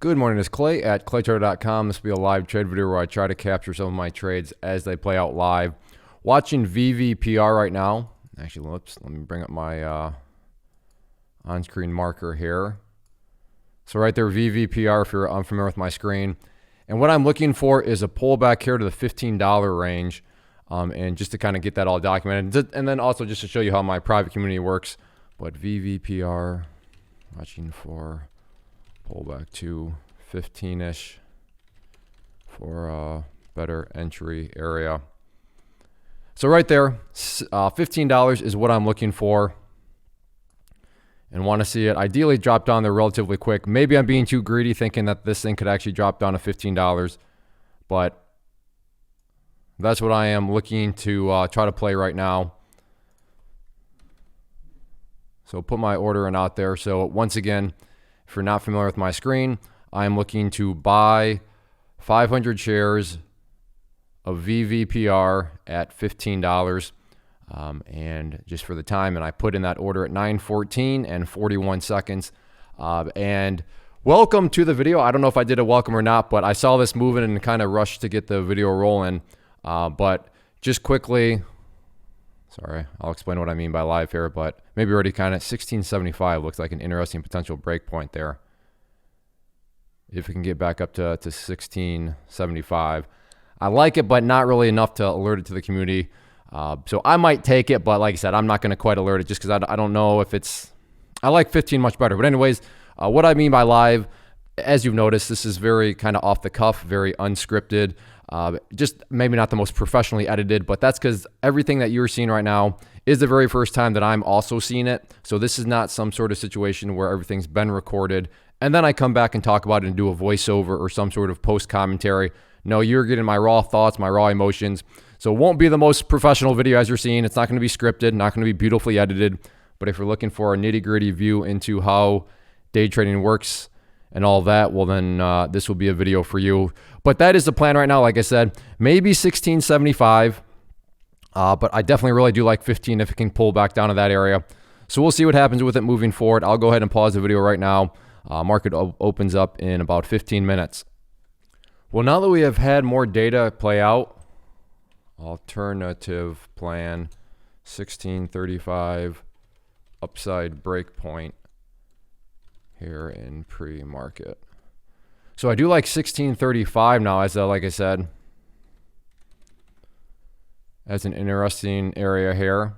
Good morning, it's Clay at claytrader.com. This will be a live trade video where I try to capture some of my trades as they play out live. Watching VVPR right now. Actually, let me bring up my on-screen marker here. So right there, VVPR, if you're unfamiliar with my screen. And what I'm looking for is a pullback here to the $15 range. And just to kind of get that all documented. And then also just to show you how my private community works. But VVPR, watching for pullback to 15-ish for a better entry area. So right there, $15 is what I'm looking for and want to see it ideally drop down there relatively quick. Maybe I'm being too greedy thinking that this thing could actually drop down to $15, but that's what I am looking to try to play right now. So put my order in out there. So once again, if you're not familiar with my screen, I am looking to buy 500 shares of VVPR at $15. And just for the time, and I put in that order at 9:14 and 41 seconds. And welcome to the video. I don't know if I did a welcome or not, but I saw this moving and kind of rushed to get the video rolling. But just quickly, sorry, I'll explain what I mean by live here, but maybe already kind of 1675 looks like an interesting potential break point there. If we can get back up to 1675. I like it, but not really enough to alert it to the community. So I might take it, but like I said, I'm not going to quite alert it just because I don't know if it's... I like 15 much better. But anyways, what I mean by live, as you've noticed, this is very kind of off the cuff, very unscripted. Just maybe not the most professionally edited, but that's because everything that you're seeing right now is the very first time that I'm also seeing it. So this is not some sort of situation where everything's been recorded and then I come back and talk about it and do a voiceover or some sort of post commentary. No, you're getting my raw thoughts, my raw emotions. So it won't be the most professional video as you're seeing. It's not going to be scripted, not going to be beautifully edited. But if you're looking for a nitty-gritty view into how day trading works and all that, well then this will be a video for you. But that is the plan right now. Like I said, maybe 1675, but I definitely really do like 15 if it can pull back down to that area. So we'll see what happens with it moving forward. I'll go ahead and pause the video right now. Market opens up in about 15 minutes. Well, now that we have had more data play out, alternative plan 1635 upside break point here in pre-market. So I do like 1635 now as like I said, as an interesting area here.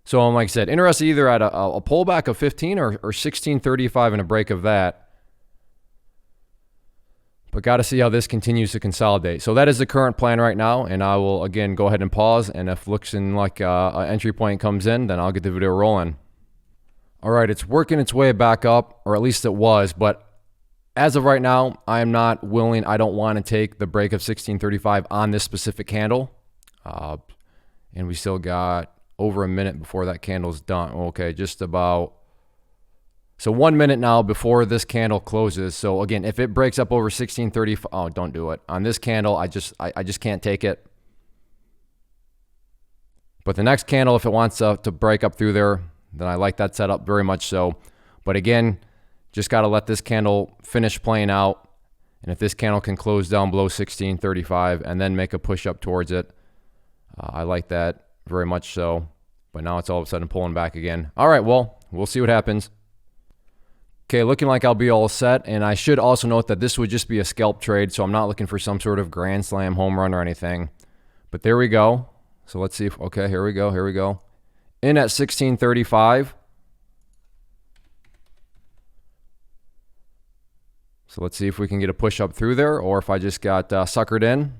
So I'm like I said, interested either at a pullback of 15 or 1635 and a break of that. But got to see how this continues to consolidate. So that is the current plan right now. And I will, again, go ahead and pause. And if looking like an entry point comes in, then I'll get the video rolling. All right, it's working its way back up, or at least it was. But as of right now, I am not willing. I don't want to take the break of 1635 on this specific candle. And we still got over a minute before that candle's done. Okay, just about... So 1 minute now before this candle closes. So again, if it breaks up over 1635, oh, don't do it. On this candle, I just can't take it. But the next candle, if it wants to break up through there, then I like that setup very much so. But again, just got to let this candle finish playing out. And if this candle can close down below 1635 and then make a push up towards it, I like that very much so. But now it's all of a sudden pulling back again. All right, well, we'll see what happens. Okay, looking like I'll be all set. And I should also note that this would just be a scalp trade, so I'm not looking for some sort of grand slam home run or anything. But there we go. So let's see if, okay, here we go. In at 1635. So let's see if we can get a push up through there or if I just got suckered in.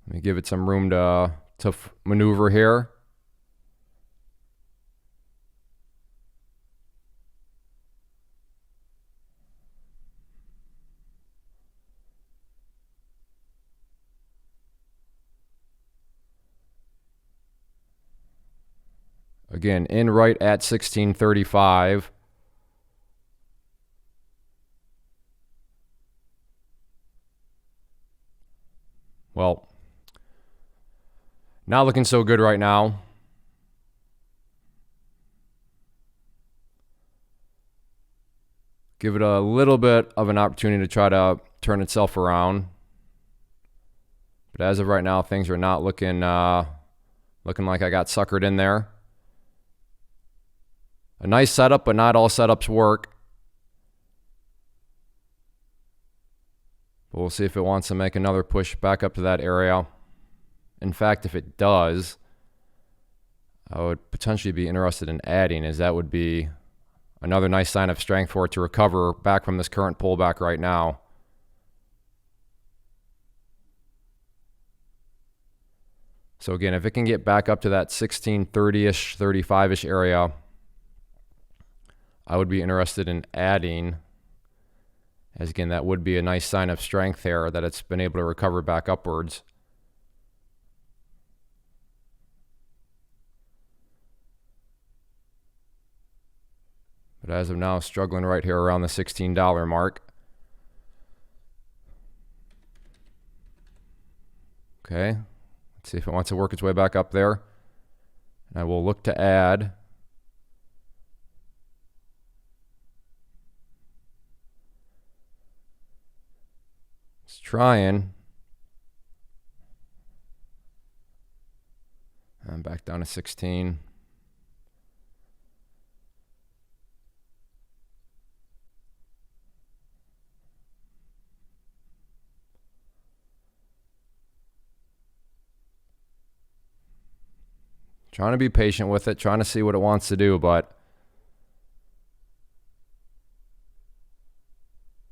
Let me give it some room to maneuver here. Again, in right at 1635. Well, not looking so good right now. Give it a little bit of an opportunity to try to turn itself around. But as of right now, things are not looking like I got suckered in there. A nice setup, but not all setups work. But we'll see if it wants to make another push back up to that area. In fact, if it does, I would potentially be interested in adding, as that would be another nice sign of strength for it to recover back from this current pullback right now. So again, if it can get back up to that 1630-ish, 35-ish area, I would be interested in adding, as again, that would be a nice sign of strength there, that it's been able to recover back upwards. But as of now, struggling right here around the $16 mark. Okay, let's see if it wants to work its way back up there. And I will look to add. It's trying. And back down to 16. Trying to be patient with it, trying to see what it wants to do, but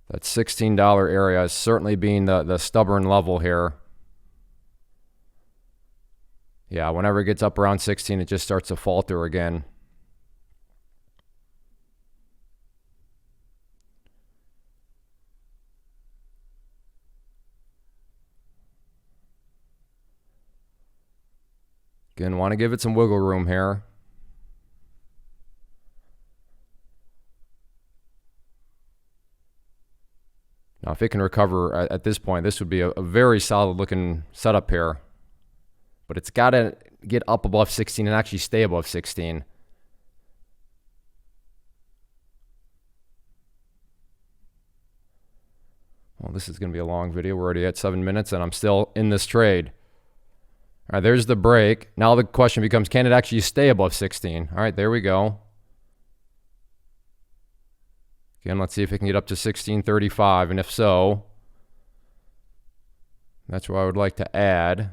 that $16 area is certainly being the stubborn level here. Yeah, whenever it gets up around 16, it just starts to falter again. Again, want to give it some wiggle room here. Now, if it can recover at this point, this would be a very solid looking setup here. But it's got to get up above 16 and actually stay above 16. Well, this is going to be a long video. We're already at 7 minutes and I'm still in this trade. All right, there's the break. Now the question becomes, can it actually stay above 16? All right, there we go. Again, let's see if it can get up to 1635, and if so, that's where I would like to add.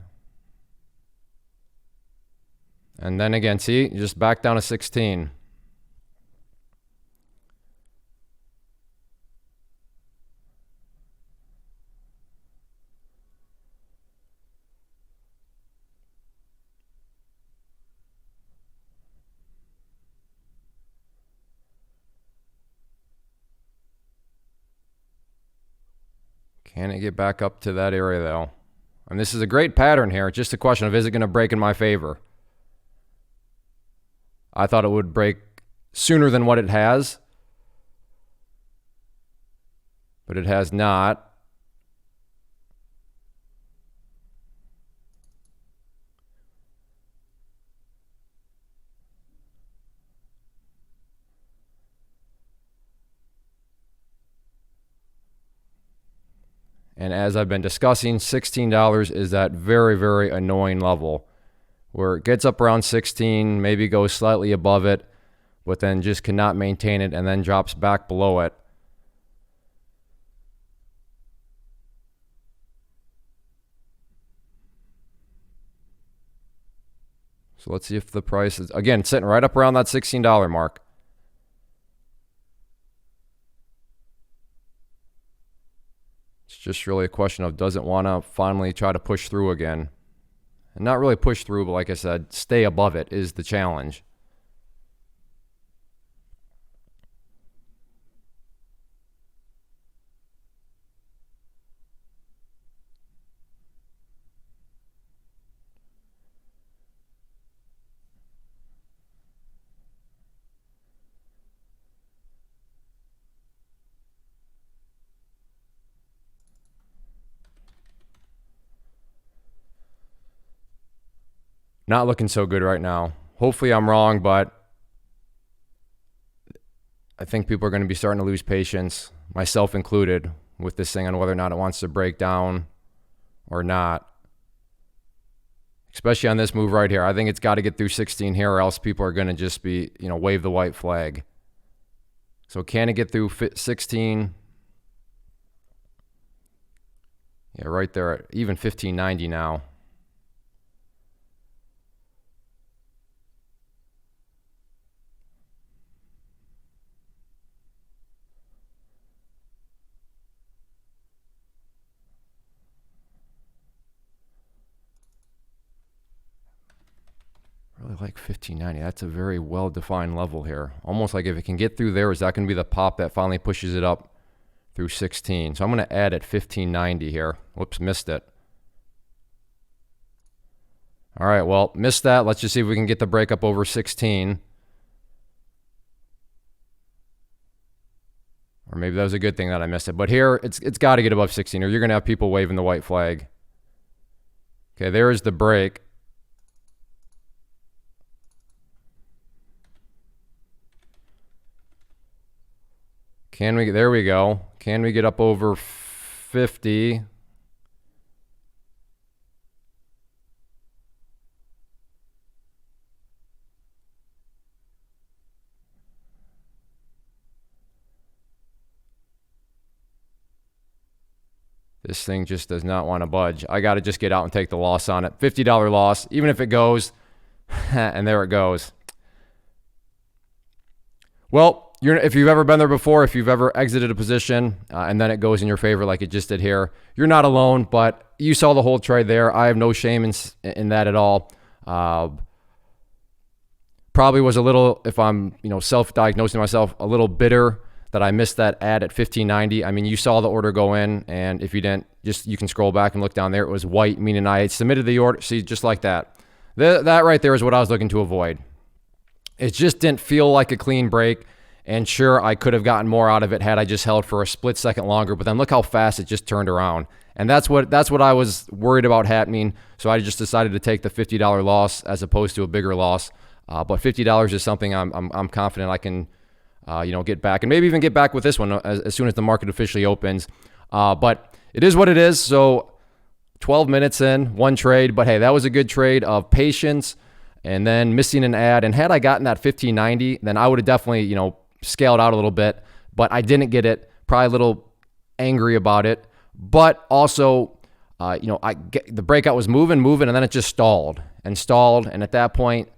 And then again, see, just back down to 16. Can it get back up to that area, though? And this is a great pattern here. It's just a question of, is it going to break in my favor? I thought it would break sooner than what it has, but it has not. And as I've been discussing, $16 is that very, very annoying level where it gets up around 16, maybe goes slightly above it, but then just cannot maintain it and then drops back below it. So let's see if the price is, again, sitting right up around that $16 mark. It's just really a question of, does it want to finally try to push through again? And not really push through, but like I said, stay above it is the challenge. Not looking so good right now. Hopefully I'm wrong, but I think people are going to be starting to lose patience, myself included, with this thing on whether or not it wants to break down or not. Especially on this move right here. I think it's got to get through 16 here, or else people are going to just be, wave the white flag. So can it get through 16? Yeah, right there at even 1590 now. Really like 1590. That's a very well-defined level here. Almost like if it can get through there, is that going to be the pop that finally pushes it up through 16? So I'm going to add at 1590 here. Whoops, missed it. All right, well, missed that. Let's just see if we can get the break up over 16. Or maybe that was a good thing that I missed it. But here, it's got to get above 16, or you're going to have people waving the white flag. Okay, there is the break. There we go. Can we get up over 50? This thing just does not want to budge. I got to just get out and take the loss on it. $50 loss, even if it goes. And there it goes. Well, if you've ever been there before, if you've ever exited a position and then it goes in your favor like it just did here, you're not alone, but you saw the whole trade there. I have no shame in that at all. Probably was a little, if I'm self-diagnosing myself, a little bitter that I missed that ad at 1590. I mean, you saw the order go in, and if you didn't, you can scroll back and look down there. It was white, meaning I had submitted the order. See, just like that. That right there is what I was looking to avoid. It just didn't feel like a clean break. And sure, I could have gotten more out of it had I just held for a split second longer, but then look how fast it just turned around. And that's what I was worried about happening. So I just decided to take the $50 loss as opposed to a bigger loss. But $50 is something I'm confident I can get back, and maybe even get back with this one as soon as the market officially opens. But it is what it is. So 12 minutes in, one trade, but hey, that was a good trade of patience and then missing an ad. And had I gotten that 1590, then I would have definitely, scaled out a little bit, but I didn't get it. Probably a little angry about it, but also, the breakout was moving, and then it just stalled. And at that point,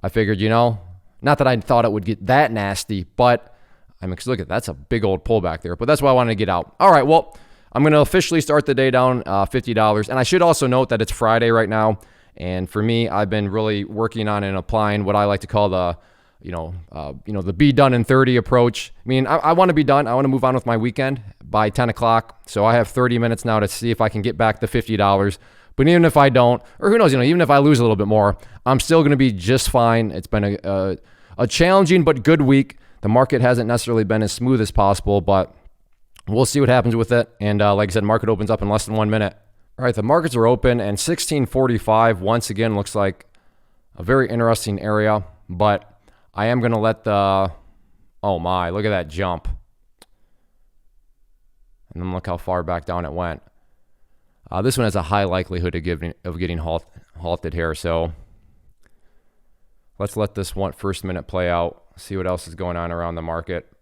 I figured, not that I thought it would get that nasty, but I mean, 'cause look that's a big old pullback there. But that's why I wanted to get out. All right, well, I'm going to officially start the day down $50, and I should also note that it's Friday right now. And for me, I've been really working on and applying what I like to call the the be done in 30 approach. I mean, I want to be done. I want to move on with my weekend by 10 o'clock. So I have 30 minutes now to see if I can get back the $50. But even if I don't, or who knows, even if I lose a little bit more, I'm still going to be just fine. It's been a challenging but good week. The market hasn't necessarily been as smooth as possible, but we'll see what happens with it. And like I said, market opens up in less than 1 minute. All right, the markets are open, and 1645 once again looks like a very interesting area, but I am going to let oh my, look at that jump. And then look how far back down it went. This one has a high likelihood of getting halted here, so let's let this first minute play out, see what else is going on around the market.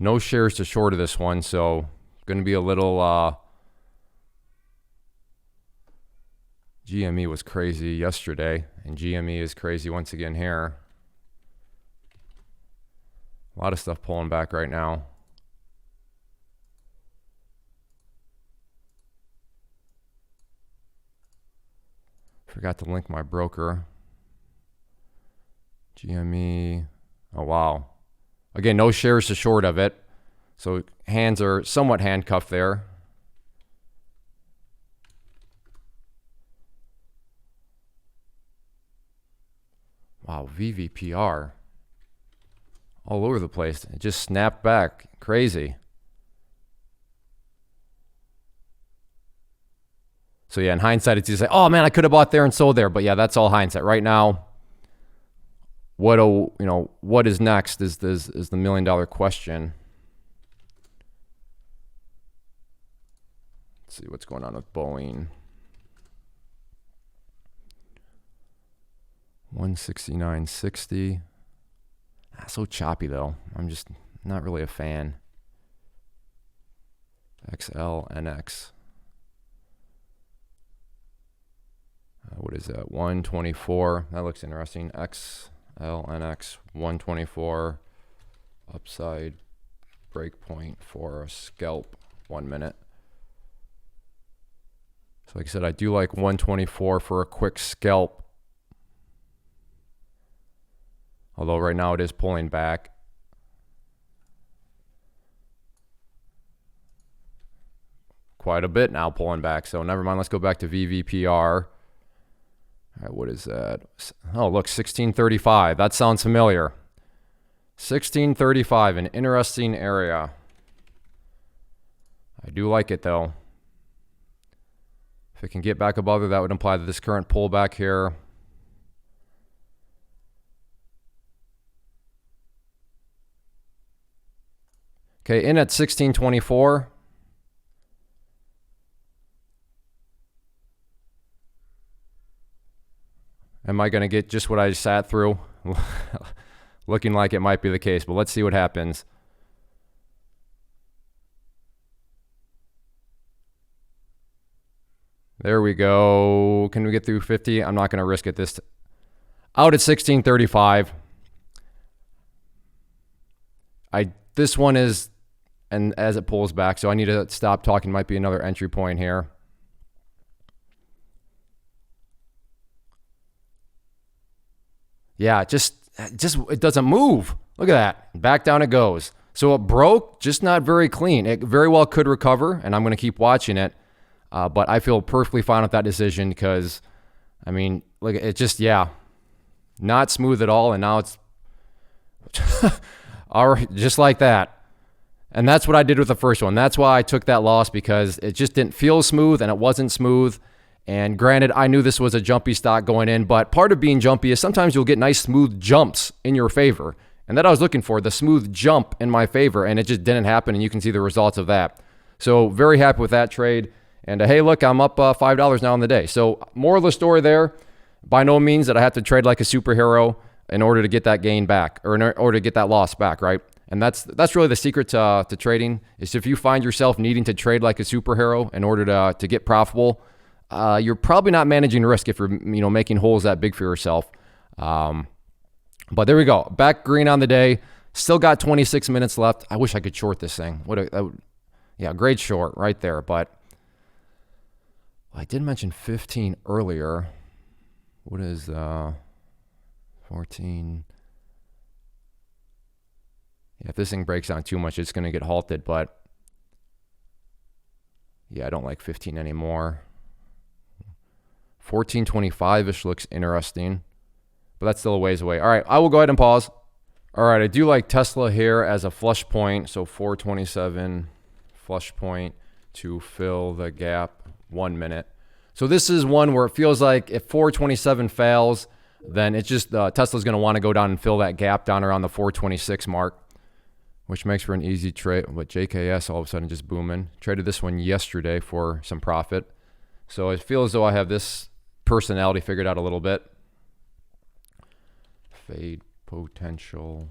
No shares to short of this one, so going to be a little GME was crazy yesterday, and GME is crazy once again here. A lot of stuff pulling back right now. Forgot to link my broker. GME, oh wow. Again, no shares to short of it. So hands are somewhat handcuffed there. Wow, VVPR. All over the place. It just snapped back. Crazy. So yeah, in hindsight, it's easy to say, oh man, I could have bought there and sold there. But yeah, that's all hindsight. Right now, what is next is the $1 million question. Let's see what's going on with Boeing. 169.60. So choppy though. I'm just not really a fan. XLNX. What is that? 124. That looks interesting. XLNX 124. Upside breakpoint for a scalp 1 minute. So like I said, I do like 124 for a quick scalp. Although right now it is pulling back. Quite a bit now pulling back. So never mind. Let's go back to VVPR. All right, what is that? Oh, look, 1635. That sounds familiar. 1635, an interesting area. I do like it though. If it can get back above there, that would imply that this current pullback here okay, in at 1624. Am I going to get just what I sat through? Looking like it might be the case, but let's see what happens. There we go. Can we get through 50? I'm not going to risk it this out at 1635. This one is, and as it pulls back, so I need to stop talking. Might be another entry point here. Yeah, just it doesn't move. Look at that. Back down it goes. So it broke, just not very clean. It very well could recover, and I'm going to keep watching it. But I feel perfectly fine with that decision because, I mean, look, it just, yeah, not smooth at all. And now it's all right, just like that. And that's what I did with the first one. That's why I took that loss, because it just didn't feel smooth and it wasn't smooth. And granted, I knew this was a jumpy stock going in, but part of being jumpy is sometimes you'll get nice smooth jumps in your favor. And that I was looking for, the smooth jump in my favor, and it just didn't happen, and you can see the results of that. So very happy with that trade. And hey, look, I'm up $5 now on the day. So moral of the story there, by no means that I have to trade like a superhero in order to get that gain back, or in order to get that loss back, right? And that's really the secret to trading, is if you find yourself needing to trade like a superhero in order to get profitable, you're probably not managing risk if you're making holes that big for yourself. But there we go. Back green on the day. Still got 26 minutes left. I wish I could short this thing. Yeah, great short right there. But I did mention 15 earlier. What is 14? Yeah, if this thing breaks down too much, it's going to get halted. But yeah, I don't like 15 anymore. 1425-ish looks interesting, but that's still a ways away. All right, I will go ahead and pause. All right, I do like Tesla here as a flush point. So 427 flush point to fill the gap 1 minute. So this is one where it feels like if 427 fails, then it's just Tesla's going to want to go down and fill that gap down around the 426 mark, which makes for an easy trade. But JKS all of a sudden just booming. Traded this one yesterday for some profit. So it feels as though I have this personality figured out a little bit. Fade potential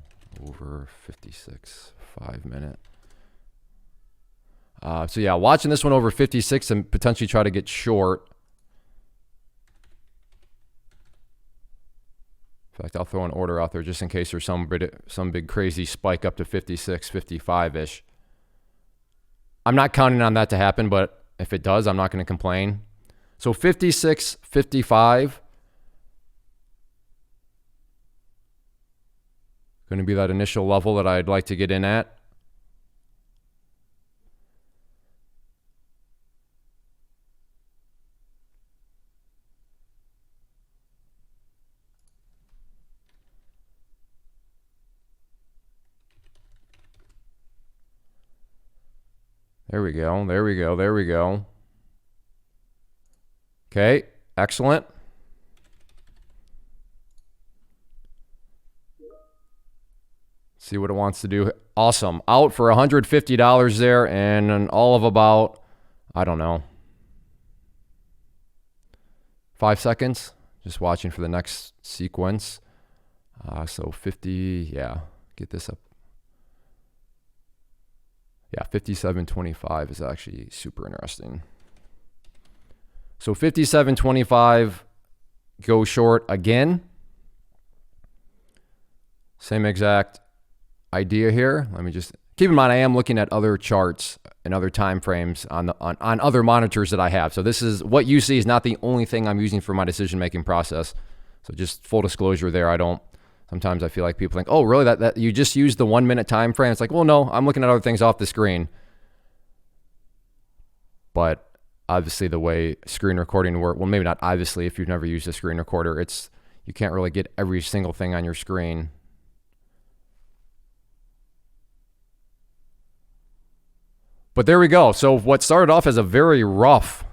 over 56, 5 minute. So yeah, watching this one over 56 and potentially try to get short. In fact, I'll throw an order out there just in case there's some big crazy spike up to 56, 55-ish. I'm not counting on that to happen, but if it does, I'm not going to complain. So 56, 55. Going to be that initial level that I'd like to get in at. There we go. There we go. There we go. Okay, excellent. See what it wants to do. Awesome. Out for $150 there and an all of about, I don't know, 5 seconds. Just watching for the next sequence. So 50, yeah, get this up. Yeah, 57.25 is actually super interesting. So 57.25, go short again. Same exact idea here. Let me just keep in mind, I am looking at other charts and other time frames on other monitors that I have. So this is what you see is not the only thing I'm using for my decision-making process. So just full disclosure there. Sometimes I feel like people think, oh, really, that you just used the 1 minute time frame? It's like, well, no, I'm looking at other things off the screen. But obviously the way screen recording works, well, maybe not obviously if you've never used a screen recorder, you can't really get every single thing on your screen. But there we go. So what started off as a very rough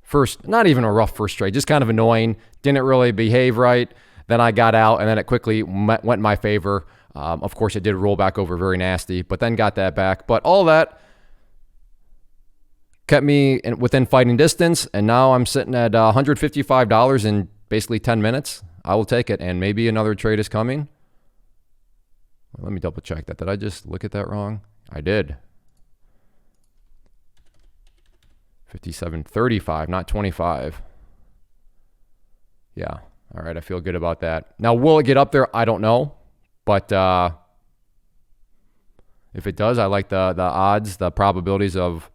first, not even a rough first trade, just kind of annoying, didn't really behave right. Then I got out, and then it quickly went in my favor. Of course, it did roll back over very nasty, but then got that back. But all that kept me within fighting distance, and now I'm sitting at $155 in basically 10 minutes. I will take it, and maybe another trade is coming. Let me double check that. Did I just look at that wrong? I did. 57.35, not 25. Yeah. All right, I feel good about that. Now, will it get up there? I don't know. But if it does, I like the odds, the probabilities of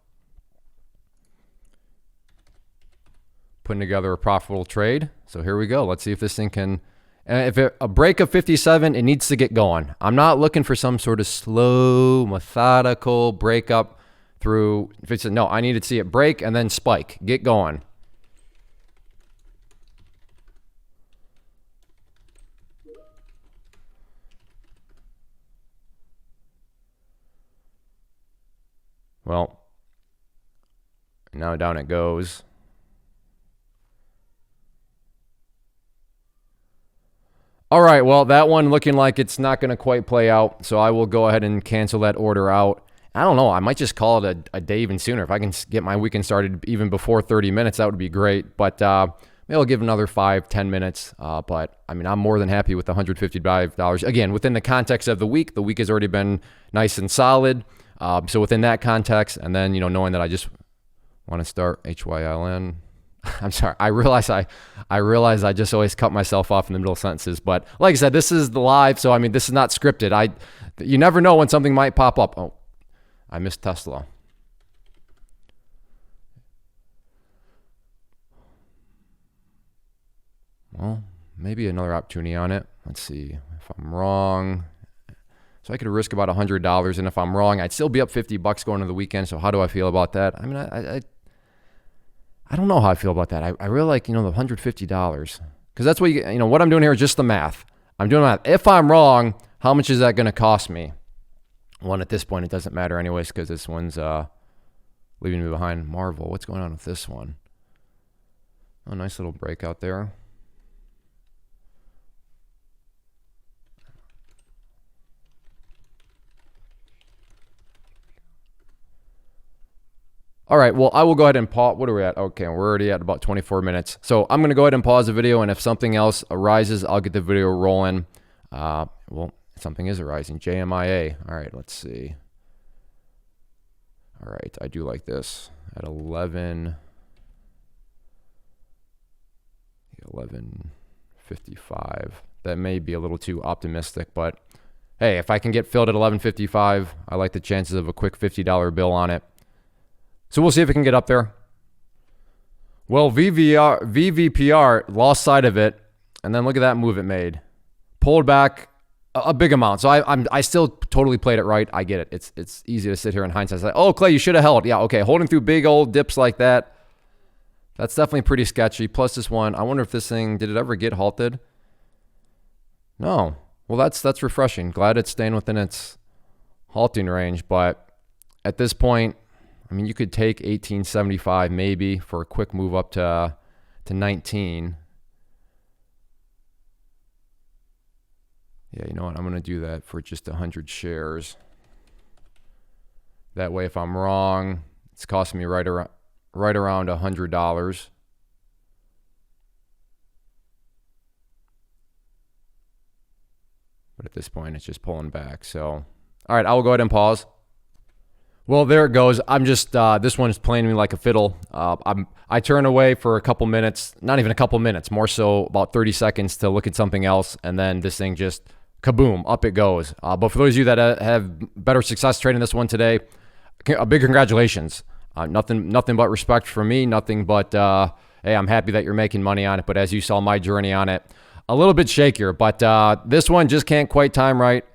putting together a profitable trade. So here we go. Let's see if this thing can... a break of 57, it needs to get going. I'm not looking for some sort of slow, methodical breakup through... No, I need to see it break and then spike. Get going. Well, now down it goes. All right, well, that one looking like it's not going to quite play out, so I will go ahead and cancel that order out. I don't know. I might just call it a day even sooner. If I can get my weekend started even before 30 minutes, that would be great. But maybe I'll give another 5-10 minutes. But, I mean, I'm more than happy with the $155. Again, within the context of the week has already been nice and solid. So within that context, and then, knowing that I just want to start HYLN. I'm sorry. I realize I just always cut myself off in the middle of sentences. But like I said, this is the live, so I mean, this is not scripted. You never know when something might pop up. Oh, I missed Tesla. Well, maybe another opportunity on it. Let's see if I'm wrong. So I could risk about $100, and if I'm wrong, I'd still be up $50 going into the weekend. So how do I feel about that? I mean, I don't know how I feel about that. I really like, the $150, because that's what what I'm doing here is just the math. I'm doing math. If I'm wrong, how much is that going to cost me? One, at this point, it doesn't matter anyways, because this one's leaving me behind. Marvel, what's going on with this one? Oh, nice little breakout there. All right, well, I will go ahead and pause. What are we at? Okay, we're already at about 24 minutes. So I'm going to go ahead and pause the video, and if something else arises, I'll get the video rolling. Well, something is arising. JMIA. All right, let's see. All right, I do like this. At 11:55. That may be a little too optimistic, but hey, if I can get filled at 11:55, I like the chances of a quick $50 bill on it. So we'll see if it can get up there. Well, VVPR lost sight of it, and then look at that move it made. Pulled back a big amount. So I still totally played it right. I get it. It's easy to sit here in hindsight and say, oh, Clay, you should have held. Yeah, okay, holding through big old dips like that, that's definitely pretty sketchy. Plus this one, I wonder if this thing, did it ever get halted? No. Well, that's refreshing. Glad it's staying within its halting range, but at this point, I mean, you could take 1875 maybe for a quick move up to to 19. Yeah, you know what? I'm going to do that for just 100 shares. That way, if I'm wrong, it's costing me right around $100. But at this point, it's just pulling back. So, all right, I will go ahead and pause. Well, there it goes. I'm just, this one's playing me like a fiddle. I turn away for a couple minutes, not even a couple minutes, more so about 30 seconds to look at something else. And then this thing just kaboom, up it goes. But for those of you that have better success trading this one today, a big congratulations. Nothing but respect from me. Nothing but, hey, I'm happy that you're making money on it. But as you saw my journey on it, a little bit shakier. But this one just can't quite time right.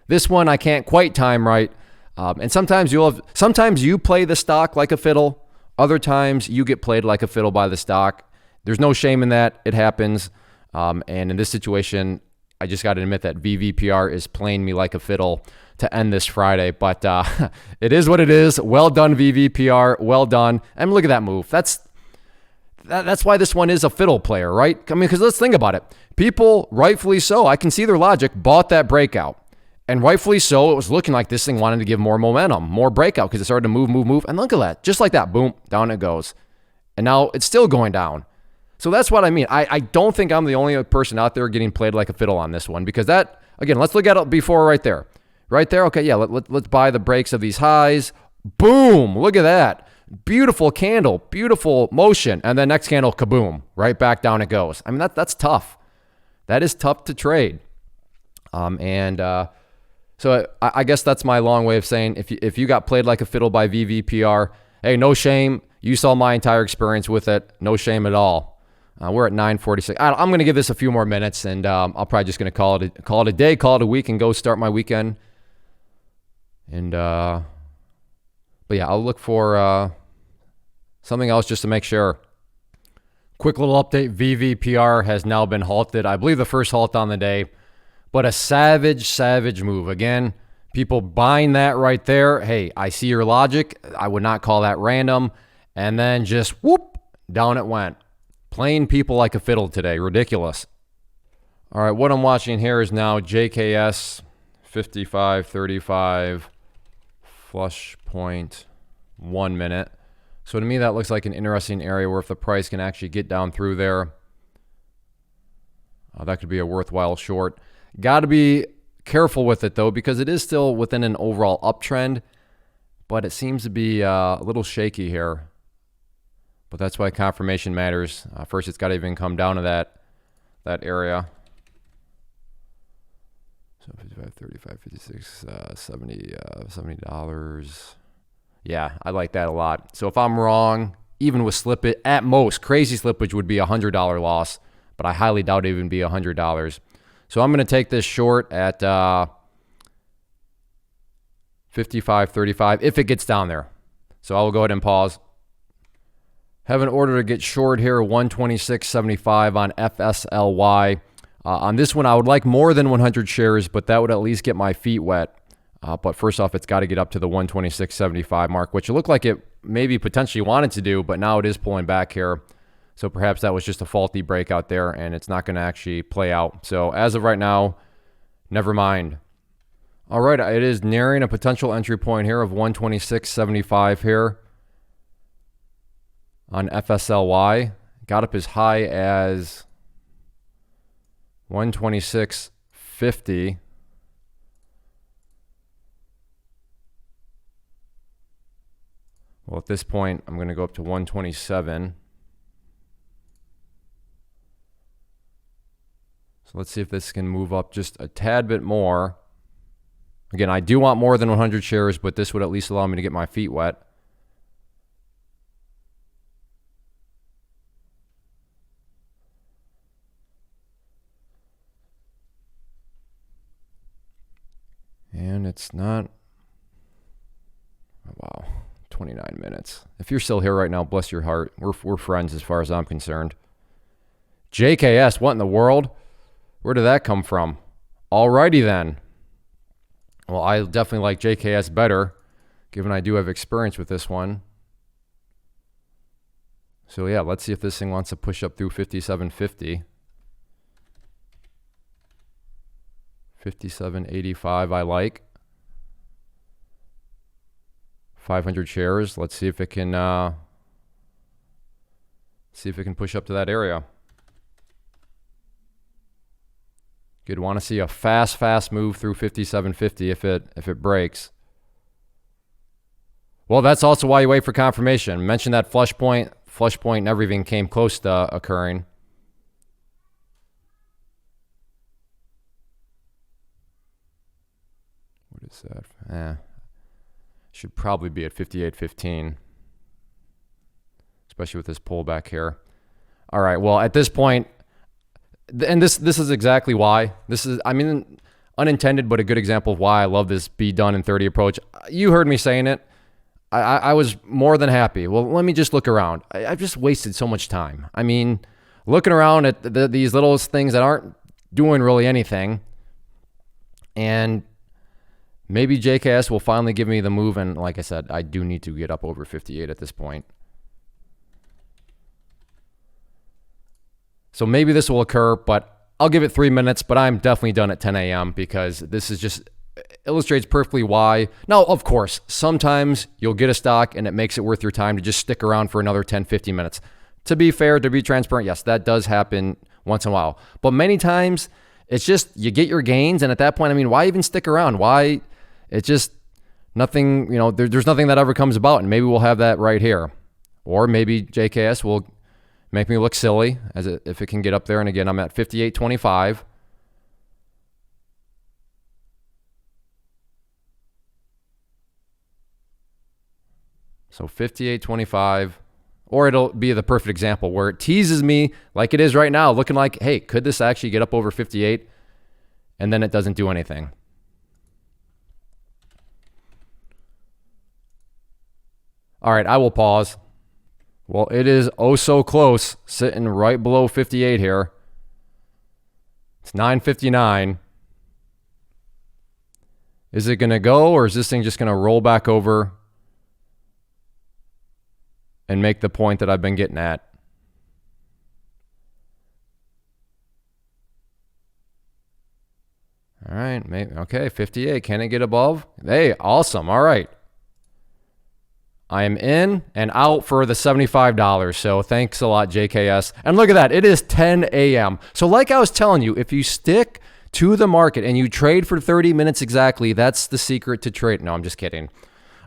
This one I can't quite time right. And sometimes you play the stock like a fiddle. Other times you get played like a fiddle by the stock. There's no shame in that. It happens. And in this situation, I just got to admit that VVPR is playing me like a fiddle to end this Friday. But it is what it is. Well done, VVPR. Well done. And look at that move. That's why this one is a fiddle player, right? I mean, because let's think about it. People, rightfully so, I can see their logic, bought that breakout. And rightfully so, it was looking like this thing wanted to give more momentum, more breakout, because it started to move. And look at that. Just like that. Boom. Down it goes. And now it's still going down. So that's what I mean. I don't think I'm the only person out there getting played like a fiddle on this one, because that, again, let's look at it before right there. Right there. Okay, yeah, let's buy the breaks of these highs. Boom. Look at that. Beautiful candle. Beautiful motion. And then next candle, kaboom. Right back down it goes. I mean, that's tough. That is tough to trade. So I guess that's my long way of saying if you got played like a fiddle by VVPR, hey, no shame. You saw my entire experience with it. No shame at all. We're at 9:46. I'm going to give this a few more minutes, and I'm probably just going to call it a day, call it a week, and go start my weekend. And but yeah, I'll look for something else just to make sure. Quick little update: VVPR has now been halted. I believe the first halt on the day. But a savage move. Again, people buying that right there. Hey, I see your logic. I would not call that random. And then just whoop, down it went. Playing people like a fiddle today. Ridiculous. All right, what I'm watching here is now JKS 55.35 flush point 1 minute. So to me, that looks like an interesting area where if the price can actually get down through there, that could be a worthwhile short. Got to be careful with it, though, because it is still within an overall uptrend, but it seems to be a little shaky here. But that's why confirmation matters. First, it's got to even come down to that area. So 55, 35, 56, $70. Yeah, I like that a lot. So if I'm wrong, even with slippage, at most, crazy slippage would be a $100 loss, but I highly doubt it would even be $100. So I'm going to take this short at 55.35 if it gets down there. So I will go ahead and pause. Have an order to get short here, 126.75 on FSLY. On this one, I would like more than 100 shares, but that would at least get my feet wet. But first off, it's got to get up to the 126.75 mark, which it looked like it maybe potentially wanted to do, but now it is pulling back here. So perhaps that was just a faulty breakout there, and it's not going to actually play out. So as of right now, never mind. All right, it is nearing a potential entry point here of 126.75 here on FSLY. Got up as high as 126.50. Well, at this point, I'm going to go up to 127. So let's see if this can move up just a tad bit more. Again, I do want more than 100 shares, but this would at least allow me to get my feet wet. And it's not, oh, wow, 29 minutes. If you're still here right now, bless your heart. We're friends as far as I'm concerned. JKS, what in the world? Where did that come from? Alrighty then. Well, I definitely like JKS better, given I do have experience with this one. So yeah, let's see if this thing wants to push up through 57.50. 57.85 I like. 500 shares. Let's see if it can push up to that area. You'd want to see a fast move through 57.50 if it breaks. Well, that's also why you wait for confirmation. I mentioned that flush point and everything came close to occurring. What is that? Should probably be at 58.15, especially with this pullback here. All right, well, at this point, and this is exactly why. This is, I mean, unintended, but a good example of why I love this be done in 30 approach. You heard me saying it. I was more than happy. Well, let me just look around. I've just wasted so much time. I mean, looking around at these little things that aren't doing really anything. And maybe JKS will finally give me the move. And like I said, I do need to get up over 58 at this point. So maybe this will occur, but I'll give it 3 minutes, but I'm definitely done at 10 a.m. because this is just illustrates perfectly why. Now, of course, sometimes you'll get a stock and it makes it worth your time to just stick around for another 10, 15 minutes. To be fair, to be transparent, yes, that does happen once in a while. But many times it's just you get your gains. And at that point, I mean, why even stick around? Why? It's just nothing, you know, there's nothing that ever comes about. And maybe we'll have that right here. Or maybe JKS will make me look silly if it can get up there. And again, I'm at 58.25. So 58.25, or it'll be the perfect example where it teases me like it is right now, looking like, hey, could this actually get up over 58? And then it doesn't do anything. All right, I will pause. Well, it is oh so close, sitting right below 58 here. It's 9:59. Is it going to go, or is this thing just going to roll back over and make the point that I've been getting at? All right, maybe, okay, 58. Can it get above? Hey, awesome. All right. I am in and out for the $75. So thanks a lot, JKS. And look at that. It is 10 a.m. So like I was telling you, if you stick to the market and you trade for 30 minutes exactly, that's the secret to trade. No, I'm just kidding.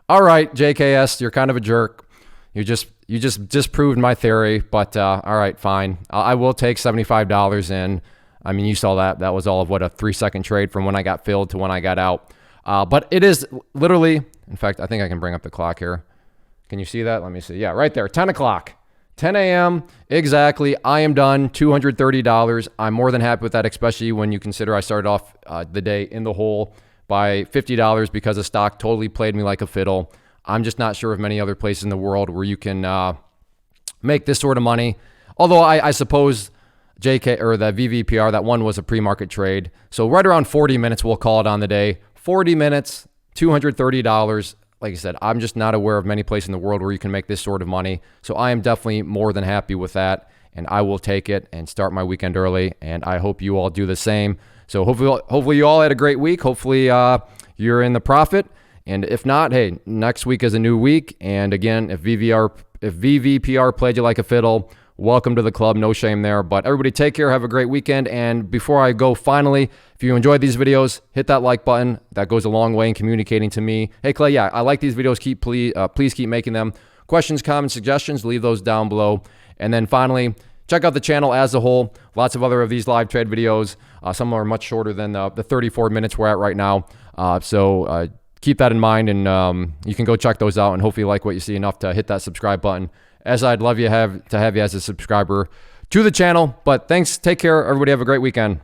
All right, JKS, you're kind of a jerk. You just disproved my theory, but all right, fine. I will take $75 in. I mean, you saw that. That was all of what, a 3-second trade from when I got filled to when I got out. But it is literally, in fact, I think I can bring up the clock here. Can you see that? Let me see. Yeah, right there, 10 o'clock. 10 a.m. exactly. I am done, $230. I'm more than happy with that, especially when you consider I started off the day in the hole by $50 because the stock totally played me like a fiddle. I'm just not sure of many other places in the world where you can make this sort of money. Although I suppose JK or the VVPR, that one was a pre-market trade. So right around 40 minutes, we'll call it on the day. 40 minutes, $230. Like I said, I'm just not aware of many places in the world where you can make this sort of money. So I am definitely more than happy with that. And I will take it and start my weekend early. And I hope you all do the same. So hopefully you all had a great week. Hopefully you're in the profit. And if not, hey, next week is a new week. And again, if VVPR played you like a fiddle, welcome to the club. No shame there. But everybody take care. Have a great weekend. And before I go, finally, if you enjoyed these videos, hit that like button. That goes a long way in communicating to me. Hey, Clay, yeah, I like these videos. Please keep making them. Questions, comments, suggestions, leave those down below. And then finally, check out the channel as a whole. Lots of other of these live trade videos. Some are much shorter than the 34 minutes we're at right now. So keep that in mind, and you can go check those out. And hopefully you like what you see enough to hit that subscribe button, as I'd love to have you as a subscriber to the channel. But thanks. Take care. Everybody have a great weekend.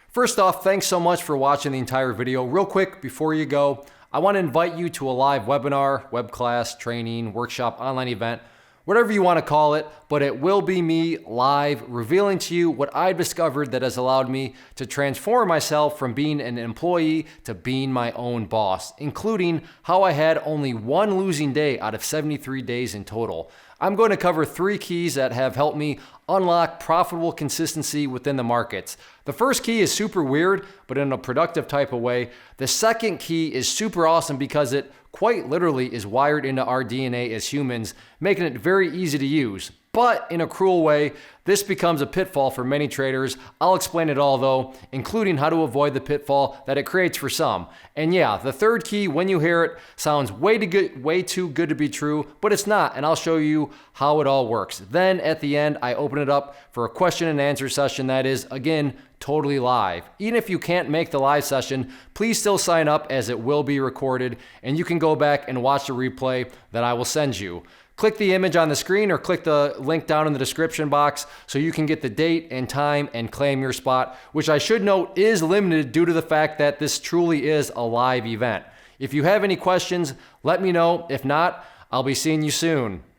First off, thanks so much for watching the entire video. Real quick, before you go, I want to invite you to a live webinar, web class, training, workshop, online event, whatever you want to call it, but it will be me live revealing to you what I've discovered that has allowed me to transform myself from being an employee to being my own boss, including how I had only one losing day out of 73 days in total. I'm going to cover 3 keys that have helped me unlock profitable consistency within the markets. The first key is super weird, but in a productive type of way. The second key is super awesome because it quite literally is wired into our DNA as humans, making it very easy to use. But in a cruel way, this becomes a pitfall for many traders. I'll explain it all though, including how to avoid the pitfall that it creates for some. And yeah, the third key, when you hear it, sounds way too good to be true, but it's not, and I'll show you how it all works. Then at the end, I open it up for a question and answer session that is, again, totally live. Even if you can't make the live session, please still sign up as it will be recorded, and you can go back and watch the replay that I will send you. Click the image on the screen or click the link down in the description box so you can get the date and time and claim your spot, which I should note is limited due to the fact that this truly is a live event. If you have any questions, let me know. If not, I'll be seeing you soon.